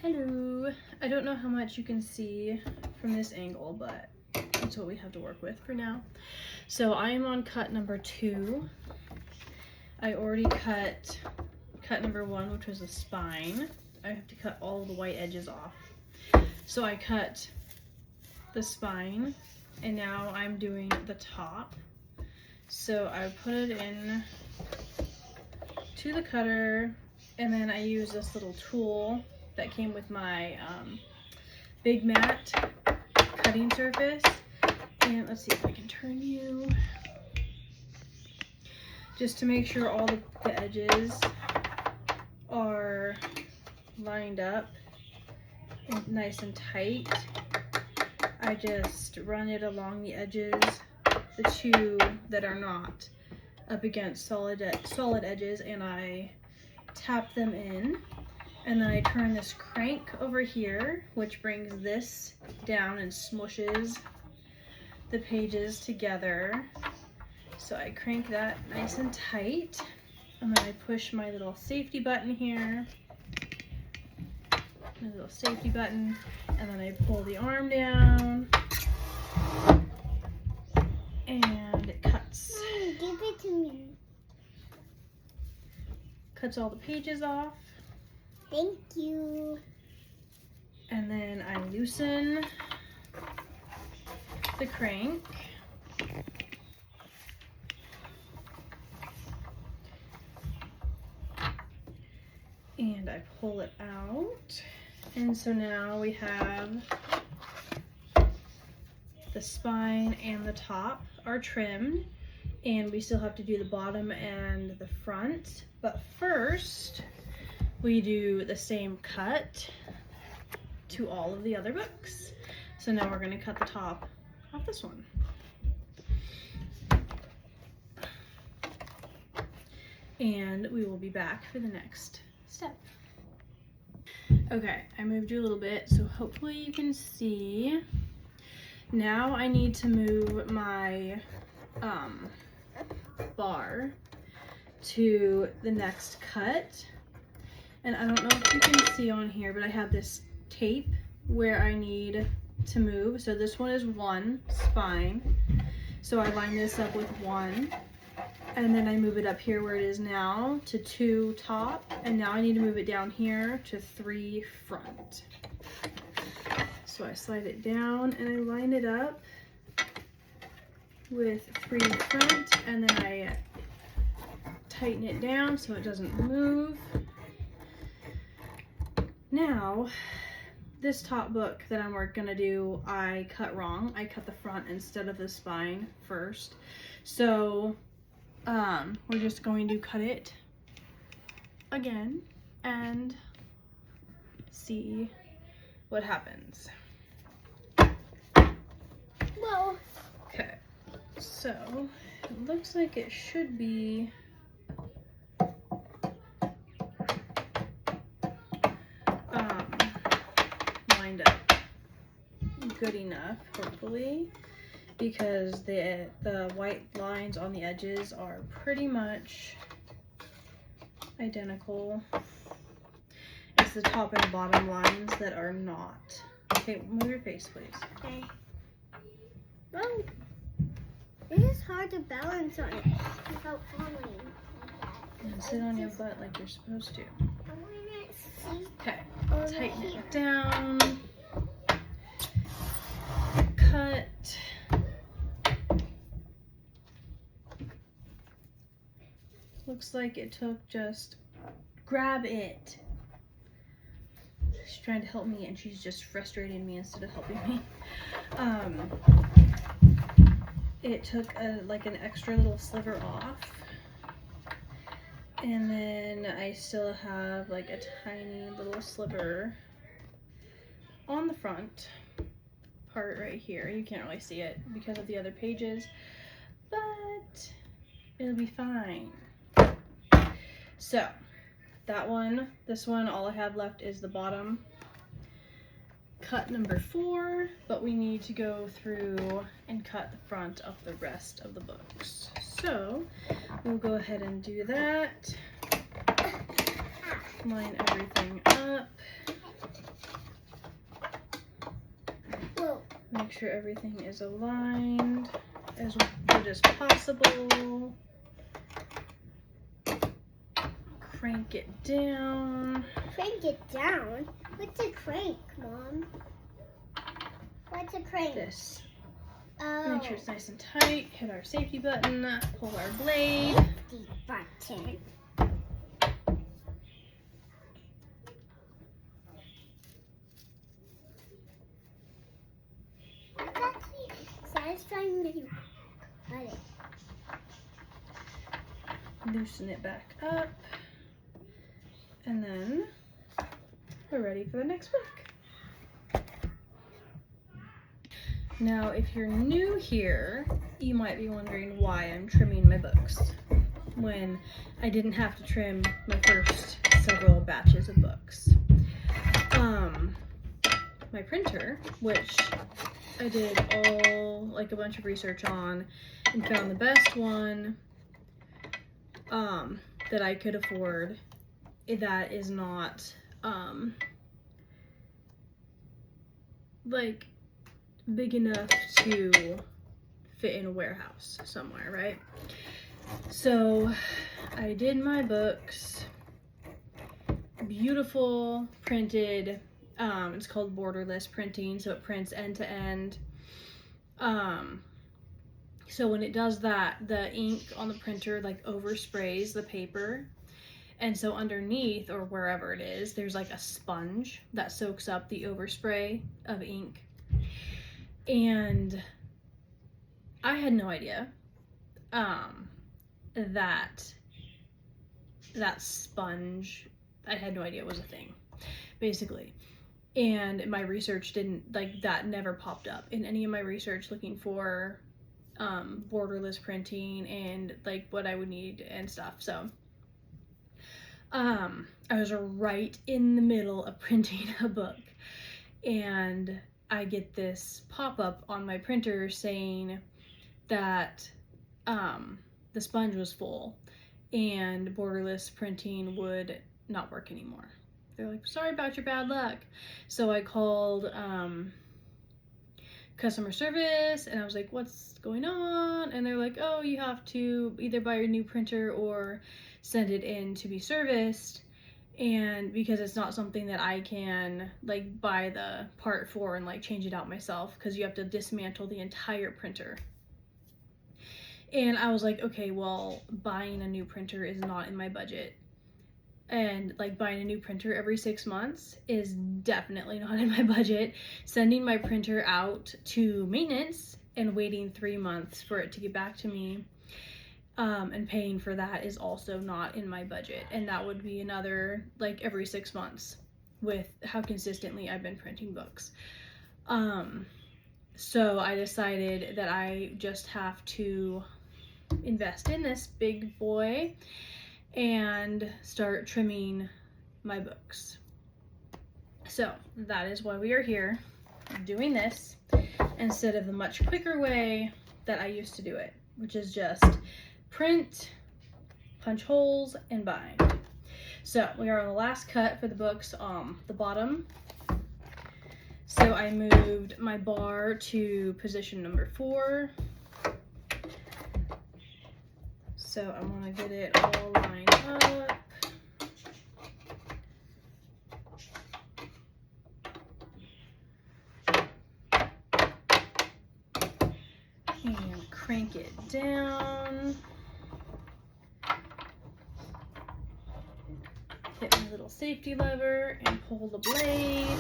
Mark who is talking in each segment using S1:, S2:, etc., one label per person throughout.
S1: Hello. I don't know how much you can see from this angle, but that's what we have to work with for now. So I am on cut number 2. I already cut number 1, which was the spine. I have to cut all of the white edges off. So I cut the spine, and now I'm doing the top. So I put it in to the cutter, and then I use this little tool that came with my Big Mat cutting surface. And let's see if I can turn you. Just to make sure all the edges are lined up and nice and tight, I just run it along the edges, the two that are not up against solid edges, and I tap them in, and then I turn this crank over here, which brings this down and smushes the pages together. So I crank that nice and tight, and then I push my little safety button here, my little safety button, and then I pull the arm down, and it cuts.
S2: Mommy, give it to me.
S1: Cuts all the pages off.
S2: Thank you.
S1: And then I loosen the crank. And I pull it out. And so now we have the spine and the top are trimmed, and we still have to do the bottom and the front. But first, we do the same cut to all of the other books. So now we're going to cut the top off this one. And we will be back for the next step. Okay, I moved you a little bit, so hopefully you can see. Now I need to move my bar to the next cut. And I don't know if you can see on here, but I have this tape where I need to move. So this one is 1 spine. So I line this up with 1. And then I move it up here where it is now to 2 top. And now I need to move it down here to 3 front. So I slide it down and I line it up with 3 front. And then I tighten it down so it doesn't move. Now, this top book that I'm gonna do, I cut wrong. I cut the front instead of the spine first. So we're just going to cut it again and see what happens.
S2: Well,
S1: Okay, so it looks like it should be lined up good enough, hopefully, because the white lines on the edges are pretty much identical. It's the top and bottom lines that are not. Okay, move your face, please.
S2: okay. Well, this is hard to balance on it without falling.
S1: And sit on your butt like you're supposed to.
S2: I want to see
S1: Okay,
S2: over
S1: tighten
S2: here.
S1: it down. Cut. Looks like it took just, grab it. She's trying to help me and she's just frustrating me instead of helping me. It took like an extra little sliver off. And then I still have like a tiny little sliver on the front part right here. You can't really see it because of the other pages, but it'll be fine. So that one, this one, all I have left is the bottom. Cut number 4, but we need to go through and cut the front of the rest of the books. So we'll go ahead and do that. Line everything up. sure everything is aligned as good as possible. Crank it down.
S2: Crank it down? What's a crank, Mom? What's a crank?
S1: This.
S2: Oh.
S1: Make sure it's nice and tight. Hit our safety button. Pull our blade.
S2: Safety button. It's actually satisfying when you cut it.
S1: Loosen it back up. And then we're ready for the next book. Now, if you're new here, you might be wondering why I'm trimming my books when I didn't have to trim my first several batches of books. My printer, which I did a bunch of research on and found the best one that I could afford that is not like big enough to fit in a warehouse somewhere, right? So I did my books, beautiful printed, it's called borderless printing, so it prints end to end. So when it does that, the ink on the printer like oversprays the paper, and so underneath or wherever it is, there's like a sponge that soaks up the overspray of ink. And I had no idea that sponge, I had no idea it was a thing, basically. And my research didn't, like, that never popped up in any of my research looking for borderless printing and like what I would need and stuff. So I was right in the middle of printing a book, and I get this pop-up on my printer saying that the sponge was full and borderless printing would not work anymore. They're like, sorry about your bad luck. So I called customer service and I was like, what's going on? And they're like, oh, you have to either buy a new printer or send it in to be serviced. And because it's not something that I can like buy the part for and like change it out myself, because you have to dismantle the entire printer. And I was like, okay, well, buying a new printer is not in my budget. And like buying a new printer every 6 months is definitely not in my budget. Sending my printer out to maintenance and waiting 3 months for it to get back to me and paying for that is also not in my budget. And that would be another like every 6 months with how consistently I've been printing books. So I decided that I just have to invest in this big boy and start trimming my books. So that is why we are here doing this instead of the much quicker way that I used to do it, which is just print, punch holes, and bind. So we are on the last cut for the books on the bottom. So I moved my bar to position number 4. So I want to get it all lined up. And crank it down. Hit my little safety lever and pull the blade.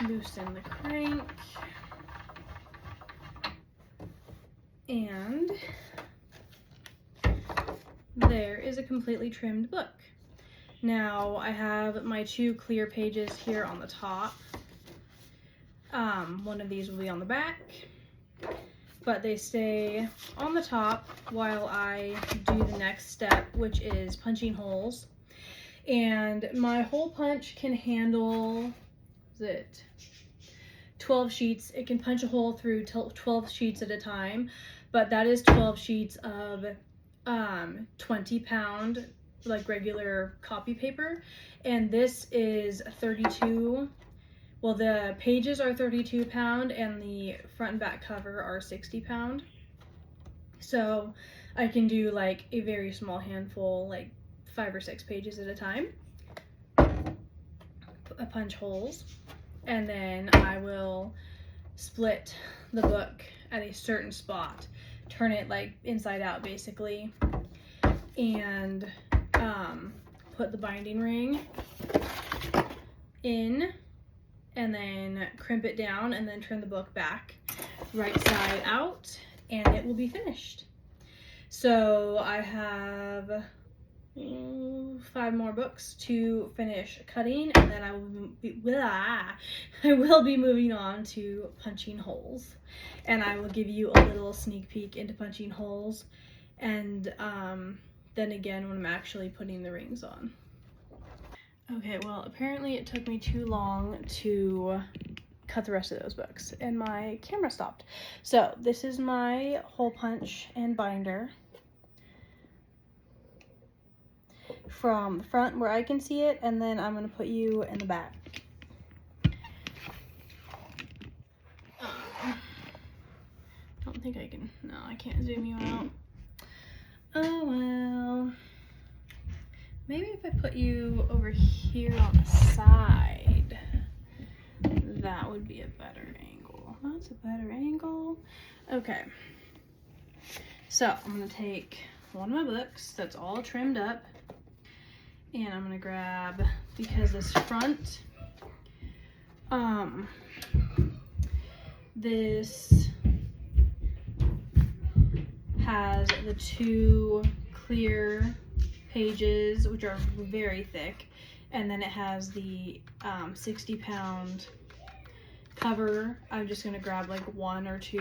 S1: Loosen the crank, and there is a completely trimmed book. Now I have my 2 clear pages here on the top. One of these will be on the back, but they stay on the top while I do the next step, which is punching holes. And my hole punch can handle, is it 12 sheets? It can punch a hole through 12 sheets at a time, but that is 12 sheets of 20-pound like regular copy paper, and this is 32. Well, the pages are 32 pound and the front and back cover are 60 pound. So I can do like a very small handful, like 5 or 6 pages at a time. Punch holes, and then I will split the book at a certain spot, turn it like inside out basically, and put the binding ring in, and then crimp it down, and then turn the book back right side out, and it will be finished. So I have 5 more books to finish cutting, and then I will be moving on to punching holes, and I will give you a little sneak peek into punching holes, and then again when I'm actually putting the rings on. Okay, well, apparently it took me too long to cut the rest of those books, and my camera stopped. So this is my hole punch and binder from the front where I can see it, and then I'm going to put you in the back. Don't think I can, no, I can't zoom you out. Oh well. Maybe if I put you over here on the side, that would be a better angle. That's a better angle. Okay. So I'm going to take one of my books that's all trimmed up, and I'm gonna grab, because this front, this has the 2 clear pages, which are very thick, and then it has the 60 pound cover. I'm just gonna grab like 1 or 2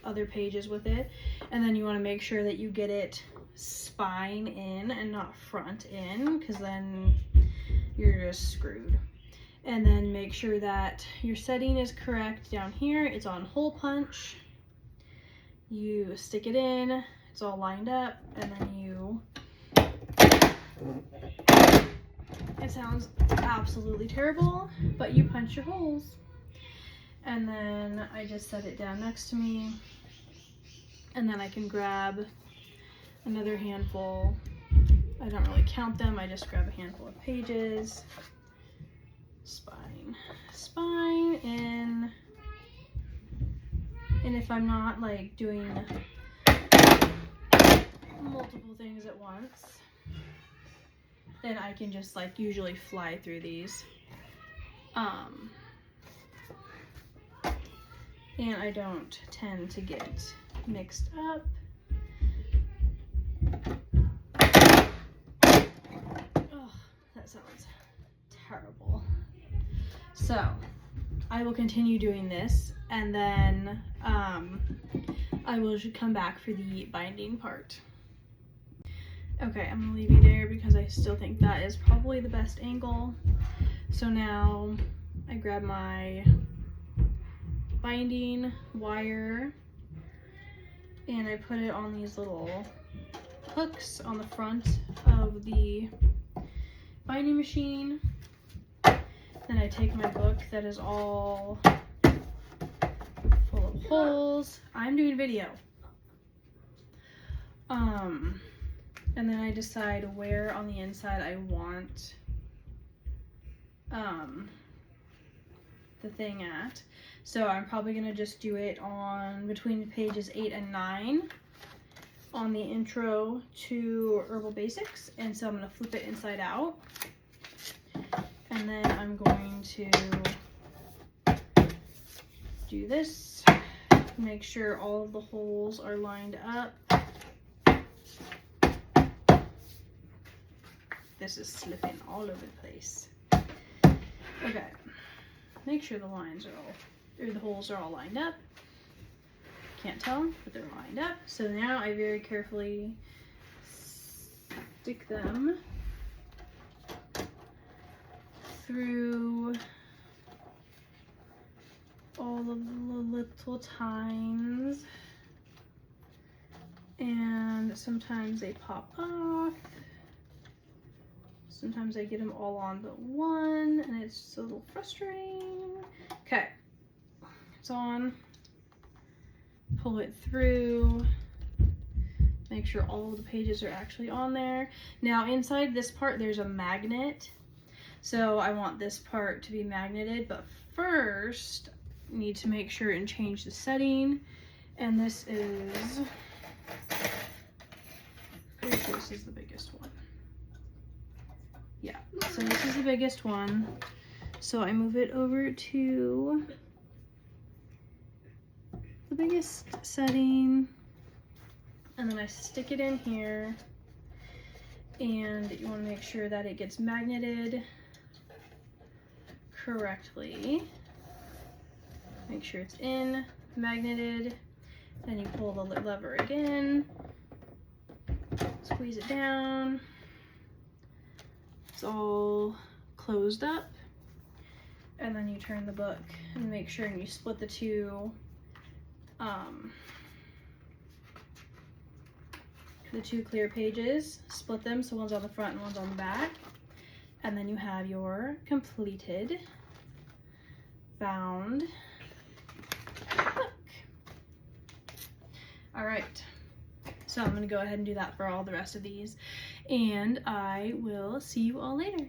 S1: other pages with it, and then you want to make sure that you get it spine in and not front in, because then you're just screwed. And then make sure that your setting is correct down here. It's on hole punch. You stick it in, it's all lined up, and then you, it sounds absolutely terrible, but you punch your holes. And then I just set it down next to me, and then I can grab another handful. I don't really count them, I just grab a handful of pages. Spine in. And if I'm not like doing multiple things at once, then I can just like usually fly through these. And I don't tend to get mixed up. Oh, that sounds terrible. So I will continue doing this, and then I will come back for the binding part. Okay, I'm gonna leave you there because I still think that is probably the best angle. So now I grab my binding wire and I put it on these little hooks on the front of the binding machine. Then I take my book that is all full of holes. I'm doing video. And then I decide where on the inside I want the thing at. So I'm probably gonna just do it on between pages 8 and 9 on the intro to Herbal Basics. And so I'm gonna flip it inside out. And then I'm going to do this, make sure all of the holes are lined up. This is slipping all over the place. Okay, make sure the lines are all, or the holes are all lined up. Can't tell, but they're lined up. So now I very carefully stick them through all of the little tines, and sometimes they pop off. Sometimes I get them all on but one and it's just a little frustrating. Okay, it's on. Pull it through. Make sure all of the pages are actually on there. Now inside this part there's a magnet. So I want this part to be magneted, but first need to make sure and change the setting. And this is, pretty sure this is the biggest one. Yeah, so this is the biggest one. So I move it over to the biggest setting, and then I stick it in here, and you want to make sure that it gets magneted correctly. Make sure it's in, magneted, then you pull the lever again, squeeze it down. It's all closed up, and then you turn the book and make sure and you split the two clear pages, split them so one's on the front and one's on the back, and then you have your completed bound book. All right, so I'm gonna go ahead and do that for all the rest of these, and I will see you all later.